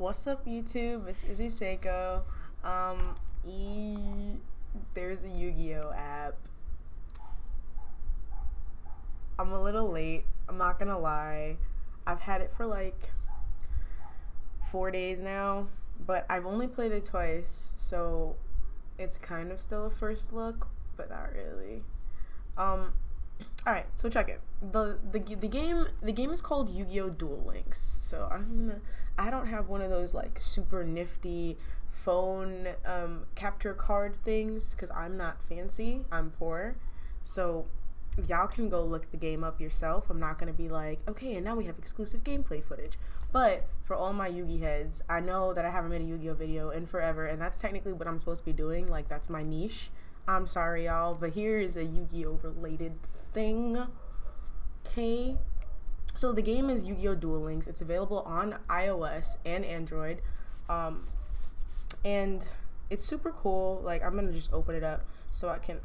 What's up, YouTube? It's Izzy Seiko. Um, there's a Yu-Gi-Oh app. I'm a little late. I'm not gonna lie. I've had it for like 4 days now, but I've only played it twice, so it's kind of still a first look, but not really. Um, all right, so check it. The game is called Yu-Gi-Oh! Duel Links. So I don't have one of those like super nifty phone capture card things because I'm not fancy. I'm poor. So y'all can go look the game up yourself. I'm not gonna be like, okay, and now we have exclusive gameplay footage. But for all my Yugi heads, I know that I haven't made a Yu-Gi-Oh video in forever, and that's technically what I'm supposed to be doing. Like, that's my niche. I'm sorry, y'all, but here is a Yu-Gi-Oh related thing. Okay. So the game is Yu-Gi-Oh! Duel Links. It's available on iOS and Android. And it's super cool. Like, I'm gonna just open it up so I can.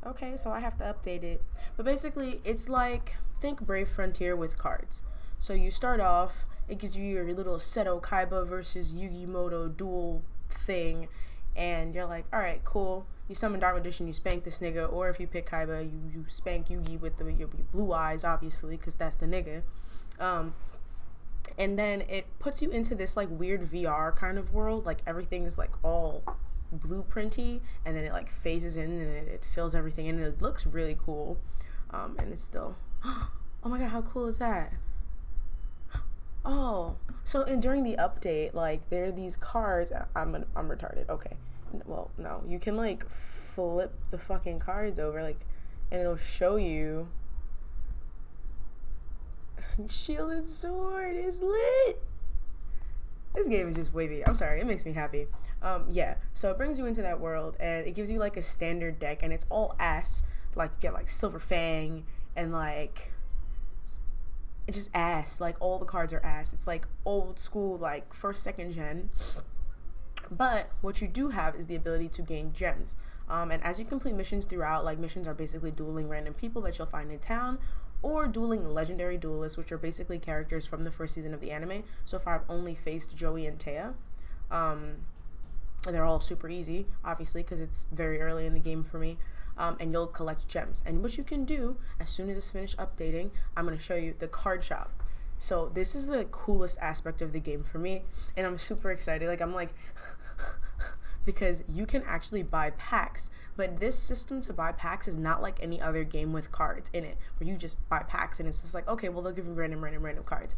Okay, so I have to update it. But basically, it's like, think Brave Frontier with cards. So you start off, it gives you your little Seto Kaiba versus Yugimoto duel thing, and you're like, alright, cool. You summon Dark Magician, you spank this nigga, or if you pick Kaiba, you spank Yugi with your blue eyes, obviously, because that's the nigga. And then it puts you into this like weird VR kind of world, like everything's like all blueprinty, and then it like phases in and it fills everything in, and it looks really cool. And it's still, oh my god, how cool is that? Oh, so during the update, like there are these cards. I'm retarded. Okay, well no, you can like flip the fucking cards over, like, and it'll show you. Shielded Sword is lit. This game is just wavy. I'm sorry, it makes me happy. Yeah, so it brings you into that world, and it gives you like a standard deck, and it's all ass. Like, you get like Silver Fang, and like, it's just ass. Like, all the cards are ass. It's like old school, like first, second gen. But what you do have is the ability to gain gems. And as you complete missions throughout, like, missions are basically dueling random people that you'll find in town, or dueling legendary duelists, which are basically characters from the first season of the anime. So far, I've only faced Joey and Taya. They're all super easy, obviously, because it's very early in the game for me. And you'll collect gems. And what you can do, as soon as it's finished updating, I'm going to show you the card shop. So this is the coolest aspect of the game for me, and I'm super excited. Like, I'm like, because you can actually buy packs, but this system to buy packs is not like any other game with cards in it, where you just buy packs and it's just like, okay, well, they'll give you random cards.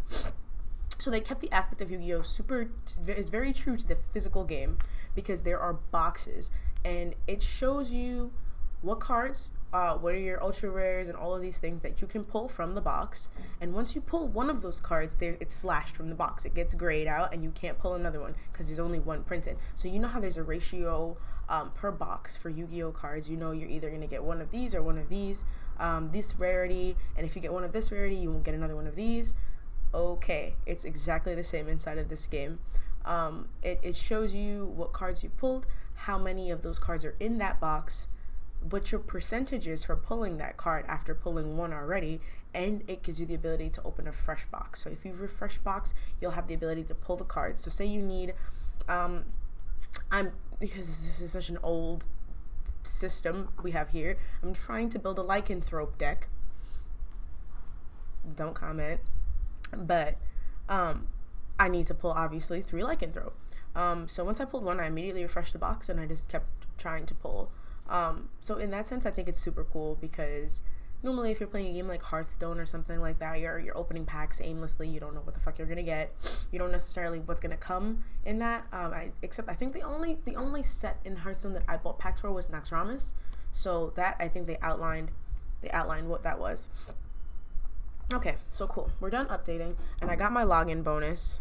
So they kept the aspect of Yu-Gi-Oh! Is very true to the physical game, because there are boxes, and it shows you what cards, what are your ultra rares, and all of these things that you can pull from the box. And once you pull one of those cards, it's slashed from the box. It gets grayed out, and you can't pull another one because there's only one printed. So you know how there's a ratio per box for Yu-Gi-Oh cards. You know you're either going to get one of these or one of these, this rarity, and if you get one of this rarity, you won't get another one of these. Okay, it's exactly the same inside of this game. It shows you what cards you pulled, how many of those cards are in that box, what your percentage is for pulling that card after pulling one already, and it gives you the ability to open a fresh box. So if you refresh box, you'll have the ability to pull the cards. So say you need, because this is such an old system we have here, I'm trying to build a lycanthrope deck. Don't comment. But I need to pull, obviously, 3 lycanthrope. So once I pulled one, I immediately refreshed the box, and I just kept trying to pull. So in that sense, I think it's super cool, because normally if you're playing a game like Hearthstone or something like that, you're opening packs aimlessly. You don't know what the fuck you're gonna get. You don't necessarily what's gonna come in that. Except I think the only set in Hearthstone that I bought packs for was Naxxramas. So that, I think they outlined what that was. Okay, so cool. We're done updating, and I got my login bonus.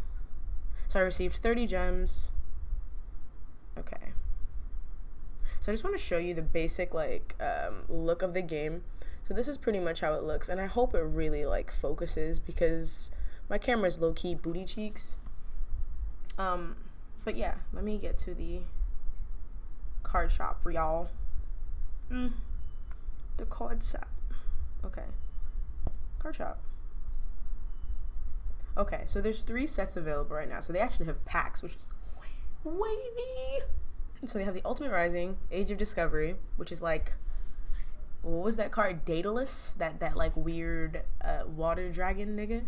So I received 30 gems. Okay. So I just want to show you the basic like look of the game. So this is pretty much how it looks, and I hope it really like focuses, because my camera's low-key booty cheeks. But yeah, let me get to the card shop for y'all. The card shop. Okay. Card shop. Okay, so there's 3 sets available right now. So they actually have packs, which is wavy. So they have the Ultimate Rising, Age of Discovery, which is like, what was that card? Duelist, that like weird water dragon nigga.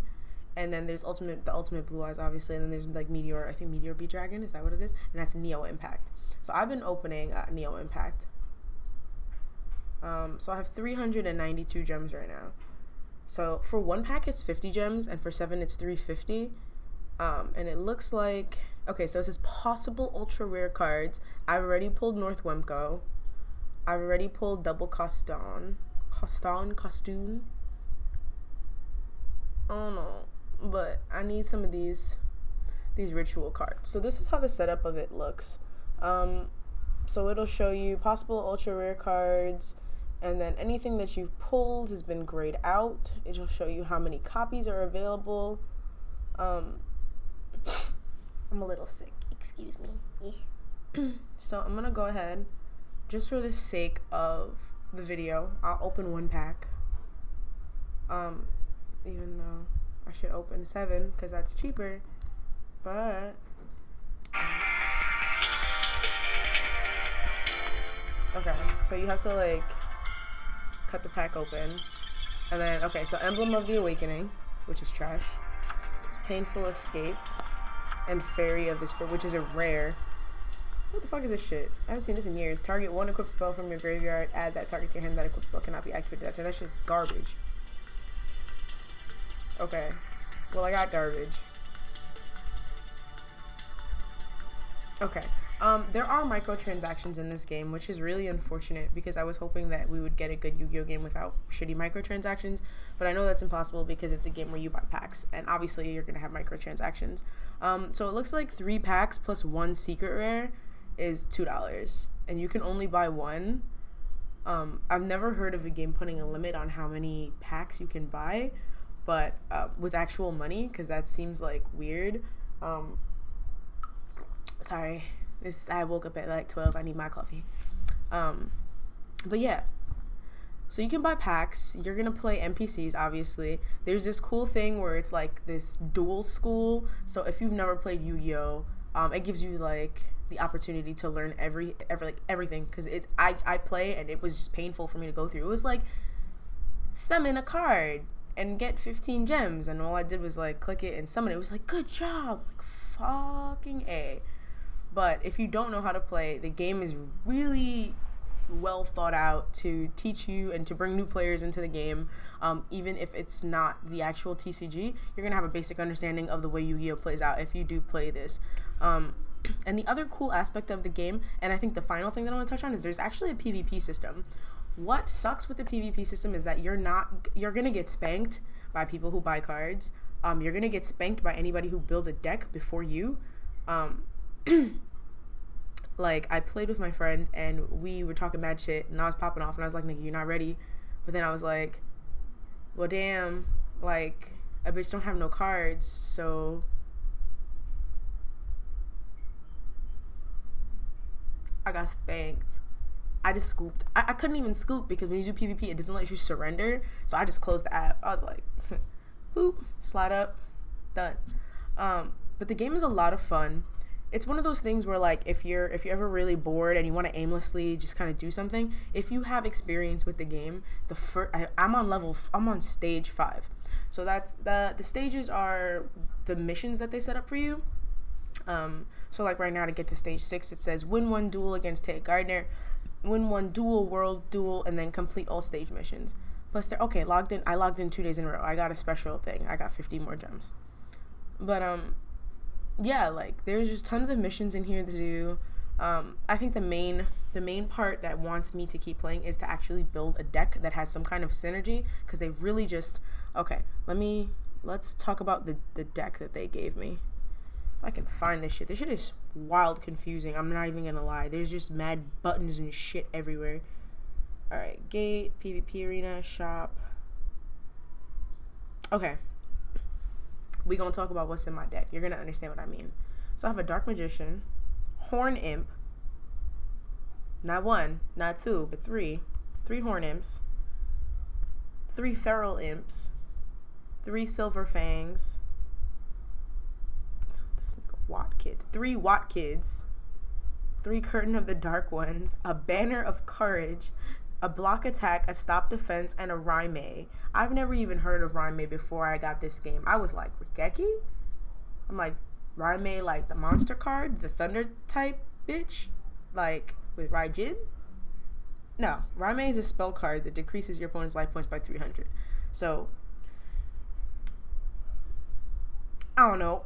And then there's the Ultimate Blue Eyes, obviously, and then there's like Meteor, I think Meteor B Dragon, is that what it is? And that's Neo Impact. So I've been opening Neo Impact. So I have 392 gems right now. So for 1 pack it's 50 gems, and for 7 it's 350. And it looks like, okay, so it says possible ultra rare cards. I've already pulled North Wemco. I've already pulled Double Costoon. Oh no, but I need some of these ritual cards. So this is how the setup of it looks. So it'll show you possible ultra rare cards, and then anything that you've pulled has been grayed out. It'll show you how many copies are available. I'm a little sick, excuse me. So I'm gonna go ahead, just for the sake of the video, I'll open 1 pack. Even though I should open 7 because that's cheaper, but okay, so you have to like cut the pack open, and then okay, so Emblem of the Awakening, which is trash, Painful Escape, and Fairy of the Spirit, which is a rare. What the fuck is this shit? I haven't seen this in years. Target 1 equipped spell from your graveyard, add that target to your hand. That equipped spell cannot be activated. That's just garbage. Okay, well, I got garbage. Okay, there are microtransactions in this game, which is really unfortunate because I was hoping that we would get a good Yu-Gi-Oh game without shitty microtransactions, but I know that's impossible because it's a game where you buy packs, and obviously you're gonna have microtransactions. So it looks like 3 packs plus 1 secret rare is $2, and you can only buy 1. I've never heard of a game putting a limit on how many packs you can buy, but with actual money, because that seems like weird. Sorry, I woke up at like 12. I need my coffee. But yeah, so you can buy packs. You're gonna play NPCs, obviously. There's this cool thing where it's like this duel school. So if you've never played Yu-Gi-Oh, it gives you like the opportunity to learn everything. Because I play and it was just painful for me to go through. It was like summon a card and get 15 gems, and all I did was like click it and summon it. It was like, good job, like fucking A. But if you don't know how to play, the game is really well thought out to teach you and to bring new players into the game. Even if it's not the actual TCG, you're gonna have a basic understanding of the way Yu-Gi-Oh plays out if you do play this. And the other cool aspect of the game, and I think the final thing that I want to touch on, is there's actually a PvP system. What sucks with the PvP system is that you're gonna get spanked by people who buy cards. You're gonna get spanked by anybody who builds a deck before you. Like, I played with my friend and we were talking mad shit and I was popping off and I was like, nigga, you're not ready. But then I was like, well, damn, like, a bitch don't have no cards, so I got spanked. I just scooped. I couldn't even scoop because when you do PvP, it doesn't let you surrender. So I just closed the app. I was like, boop, slide up, done. But the game is a lot of fun. It's one of those things where, like, if you're ever really bored and you want to aimlessly just kind of do something, if you have experience with the game, I'm on stage 5. So that's the stages are the missions that they set up for you. So like right now, to get to stage 6, it says win 1 duel against Tate Gardner, win 1 duel, world duel, and then complete all stage missions. Plus, I logged in 2 days in a row. I got a special thing. I got 50 more gems. But yeah, like, there's just tons of missions in here to do. I think the main part that wants me to keep playing is to actually build a deck that has some kind of synergy, because they really just, okay, let's talk about the deck that they gave me. If I can find this shit. This shit is wild confusing. I'm not even gonna lie. There's just mad buttons and shit everywhere. Alright, gate, PvP arena, shop. Okay. We gonna talk about what's in my deck. You're gonna understand what I mean. So I have a Dark Magician, Horn Imp, not 1, not 2, but 3 Horn Imps, 3 Feral Imps, 3 Silver Fangs, Three Watt Kids, 3 Curtain of the Dark Ones, a Banner of Courage, a Block Attack, a Stop Defense, and a Raimei. I've never even heard of Raimei before I got this game. I was like, Rikeki? I'm like, Raimei, like the monster card, the thunder type bitch, like with Raijin? No, Raimei is a spell card that decreases your opponent's life points by 300. So, I don't know,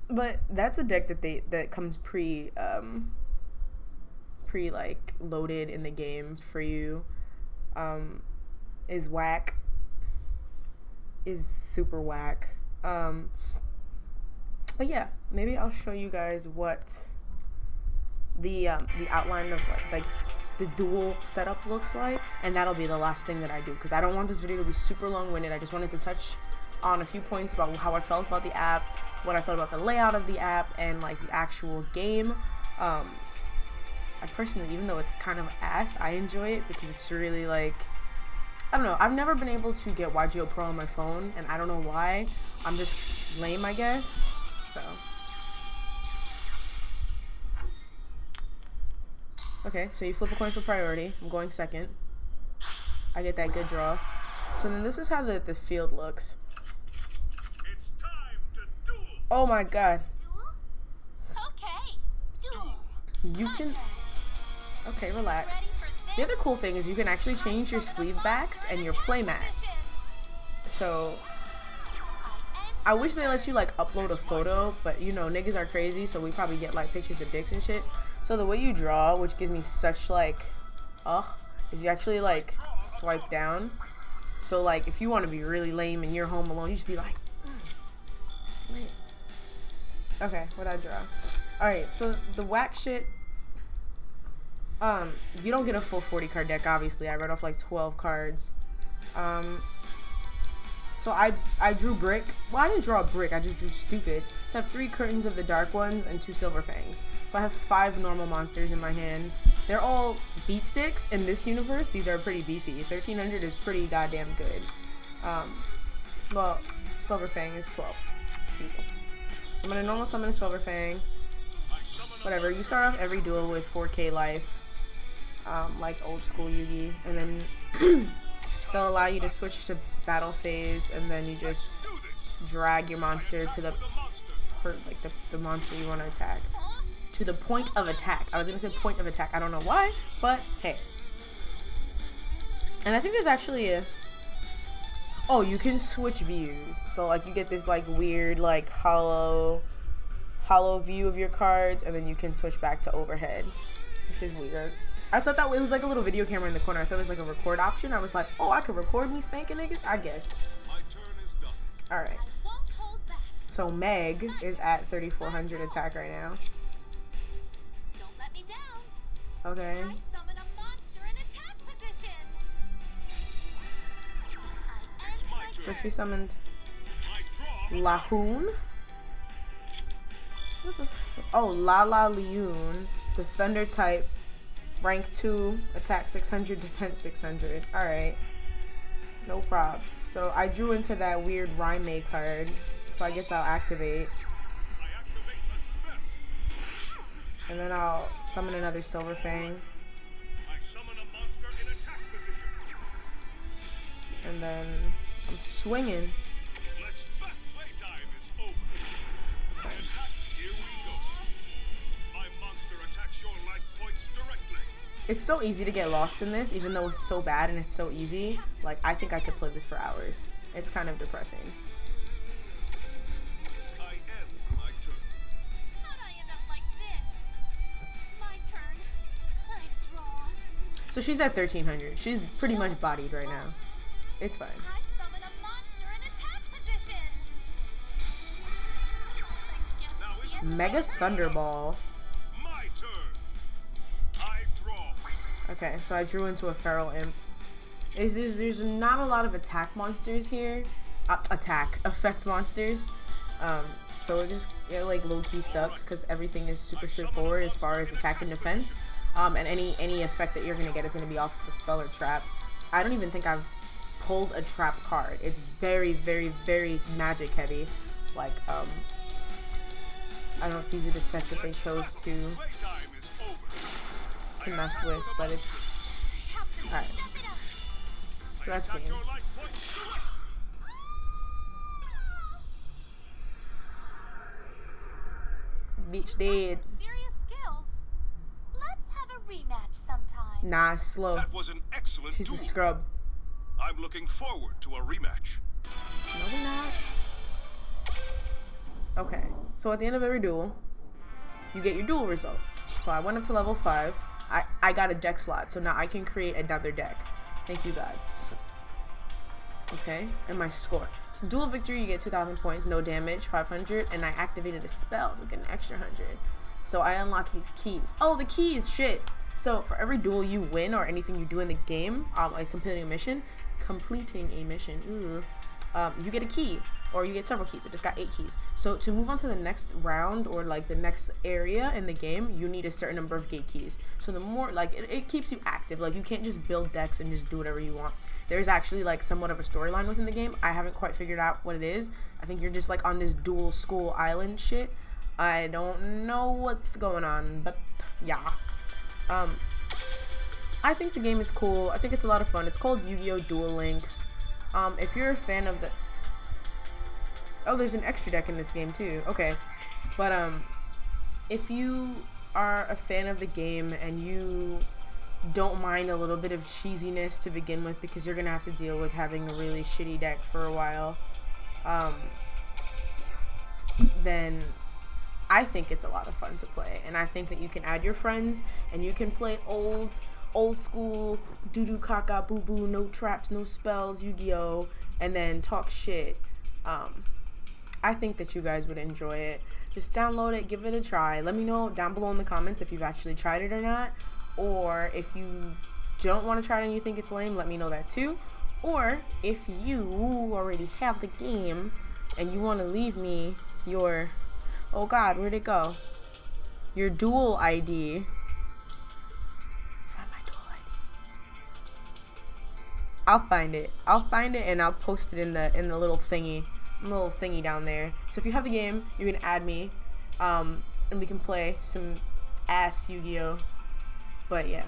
but that's a deck that comes pre like loaded in the game for you. Is whack. Is super whack. But yeah, maybe I'll show you guys what the outline of like the duel setup looks like, and that'll be the last thing that I do, because I don't want this video to be super long-winded. I just wanted to touch on a few points about how I felt about the app, what I thought about the layout of the app, and like the actual game. I personally, even though it's kind of ass, I enjoy it because it's really like, I don't know, I've never been able to get YGO Pro on my phone, and I don't know why. I'm just lame, I guess. So okay, so you flip a coin for priority. I'm going second. I get that good draw. So then this is how the field looks. It's time to duel. Oh my god. Duel? Okay. Duel. You can... Okay, relax. The other cool thing is you can actually change your sleeve backs and your playmat. So I wish they let you like upload a photo, but you know, niggas are crazy, so we probably get like pictures of dicks and shit. So the way you draw, which gives me such like, is you actually like swipe down. So like if you want to be really lame and you're home alone, you just be like, slit. Okay, what'd I draw? Alright, so the whack shit, you don't get a full 40 card deck, obviously. I read off like 12 cards. So I drew brick. Well, I didn't draw a brick, I just drew stupid. So I have 3 Curtains of the Dark Ones and 2 Silver Fangs. So I have 5 normal monsters in my hand. They're all beat sticks in this universe. These are pretty beefy. 1300 is pretty goddamn good. Well, Silver Fang is 12. Excuse me. So I'm gonna normal summon a Silver Fang. Whatever, you start off every duel with 4k life. Like old school Yugi. And then they'll allow you to switch to battle phase, and then you just drag your monster to the monster you want to attack. To the point of attack. I was gonna say point of attack. I don't know why, but hey. And I think there's actually a... Oh, you can switch views. So like you get this like weird like hollow view of your cards, and then you can switch back to overhead, which is weird. I thought that it was like a little video camera in the corner. I thought it was like a record option. I was like, oh, I could record me spanking niggas? I guess. Alright. So Meg is at 3400 attack right now. Don't let me down. Okay. I summon a monster in attack position. So she summoned Lahoon. What the fuck? Oh, Lala Leoon. It's a thunder type. Rank 2, attack 600, defense 600. Alright. No props. So I drew into that weird Raimei card. So I guess I'll activate. And then I'll summon another Silver Fang. And then I'm swinging. Okay. It's so easy to get lost in this, even though it's so bad and it's so easy. Like, I think I could play this for hours. It's kind of depressing. I end my turn. How'd I end up like this? My turn. I draw. So she's at 1300. She's pretty much bodied right now. It's fine. I summon a monster in attack position. I guess it's the end of my Mega turn. Thunderball. My turn. I draw. Okay, so I drew into a Feral Imp. There's not a lot of attack monsters here. Effect monsters. So it like low-key sucks because everything is super straightforward as far as attack and defense. And any effect that you're gonna get is gonna be off of a spell or trap. I don't even think I've pulled a trap card. It's very, very, very magic heavy. Like I don't know if these are the sets that they chose to Playtime is over. mess with, but it's alright. So that's Got weird. your life points to it. Bitch dead. Serious skills. Let's have a rematch sometime. Nah, it's slow. That was an excellent She's duel. a scrub. I'm looking forward to a rematch. No, we're not. Okay, so at the end of every duel, you get your duel results. So I went up to level 5. I got a deck slot, so now I can create another deck. Thank you, God. Okay, and my score. So duel victory, you get 2,000 points, no damage, 500, and I activated a spell, so I get an extra 100. So I unlocked these keys. Oh, the keys, shit. So for every duel you win or anything you do in the game, like completing a mission, you get a key, or you get several keys. I just got 8 keys. So to move on to the next round or like the next area in the game, you need a certain number of gate keys. So the more, like, it keeps you active. Like, you can't just build decks and just do whatever you want. There's actually like somewhat of a storyline within the game. I haven't quite figured out what it is. I think you're just like on this dual school island shit. I don't know what's going on, but yeah. I think the game is cool. I think it's a lot of fun. It's called Yu-Gi-Oh! Duel Links. If you're a fan of the... Oh, there's an extra deck in this game too. Okay. But, if you are a fan of the game and you don't mind a little bit of cheesiness to begin with, because you're gonna have to deal with having a really shitty deck for a while, then I think it's a lot of fun to play. And I think that you can add your friends and you can play old school doo-doo caca boo boo, no traps, no spells, Yu-Gi-Oh, and then talk shit. I think that you guys would enjoy it. Just download it, give it a try. Let me know down below in the comments if you've actually tried it or not, or if you don't want to try it and you think it's lame, let me know that too. Or if you already have the game and you want to leave me your, oh god, where'd it go? Your duel ID. I'll find it and I'll post it in the little thingy down there. So if you have the game, you can add me, and we can play some ass Yu-Gi-Oh. But yeah,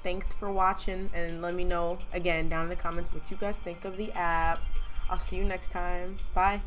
thanks for watching, and let me know again down in the comments what you guys think of the app. I'll see you next time. Bye.